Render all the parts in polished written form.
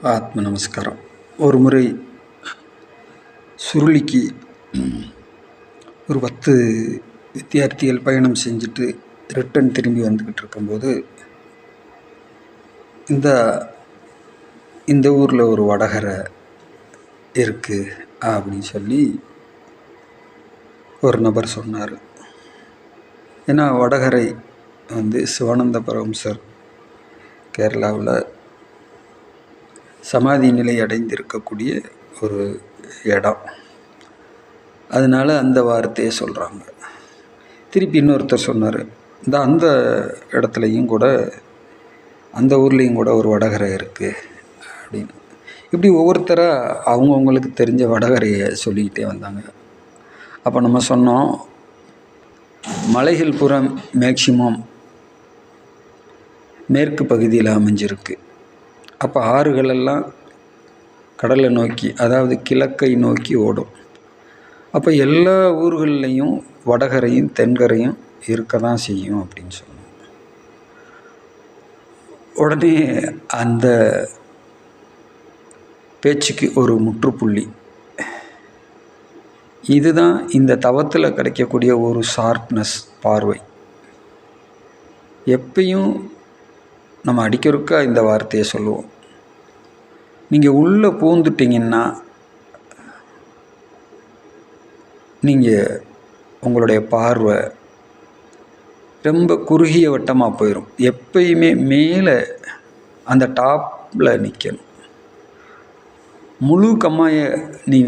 ஆத்ம நமஸ்காரம். ஒரு முறை சுருளிக்கு ஒரு 10 வித்தியார்த்திகள் பயணம் செஞ்சுட்டு ரிட்டன் திரும்பி வந்துக்கிட்டு இருக்கும்போது இந்த ஊரில் ஒரு வடகரை இருக்குது அப்படின்னு சொல்லி ஒரு நபர் சொன்னார். ஏன்னா வடகரை சிவானந்த பரமஹம்சர் கேரளாவில் சமாதி நிலை அடைந்திருக்கக்கூடிய ஒரு இடம். அதனால் அந்த வார்த்தையை சொல்கிறாங்க. திருப்பி இன்னொருத்தர் சொன்னார், அந்த இடத்துலையும் கூட அந்த ஊர்லேயும் கூட ஒரு வடகரை இருக்குது அப்படின்னு. இப்படி ஒவ்வொருத்தராக அவங்கவுங்களுக்கு தெரிஞ்ச வடகரையை சொல்லிக்கிட்டே வந்தாங்க. அப்போ நம்ம சொன்னோம், மலைகள் புறம் மேக்சிமம் மேற்கு பகுதியில் அமைஞ்சிருக்கு. அப்போ ஆறுகளெல்லாம் கடலை நோக்கி, அதாவது கிழக்கை நோக்கி ஓடும். அப்போ எல்லா ஊர்கள்லேயும் வடகரையும் தென்கரையும் இருக்க தான் செய்யும் அப்படின்னு சொன்னோம். உடனே அந்த பேச்சுக்கு ஒரு முற்றுப்புள்ளி. இதுதான் இந்த தவத்தில் கிடைக்கக்கூடிய ஒரு ஷார்ப்னஸ், பார்வை. எப்பயும் நம்ம அடிக்கொருக்கா இந்த வார்த்தையை சொல்லுவோம். நீங்கள் உள்ளே பூந்துட்டிங்கன்னா நீங்கள் உங்களுடைய பார்வை ரொம்ப குறுகிய வட்டமாக போயிடும். எப்பயுமே மேலே அந்த டாப்பில் நிற்கணும். முழு கம்மாயை நீ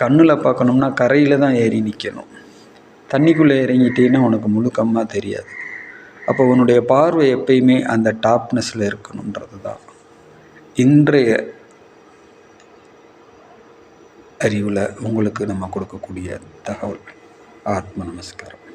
கண்ணில் பார்க்கணும்னா கரையில் தான் ஏறி நிற்கணும். தண்ணிக்குள்ளே இறங்கிட்டீங்கன்னா உனக்கு முழு கம்மா தெரியாது. அப்போ உன்னுடைய பார்வை எப்பயுமே அந்த டாப்னஸில் இருக்கணுன்றது தான் இன்றைய அறிவில் உங்களுக்கு நம்ம கொடுக்கக்கூடிய தகவல். ஆத்ம நமஸ்காரம்.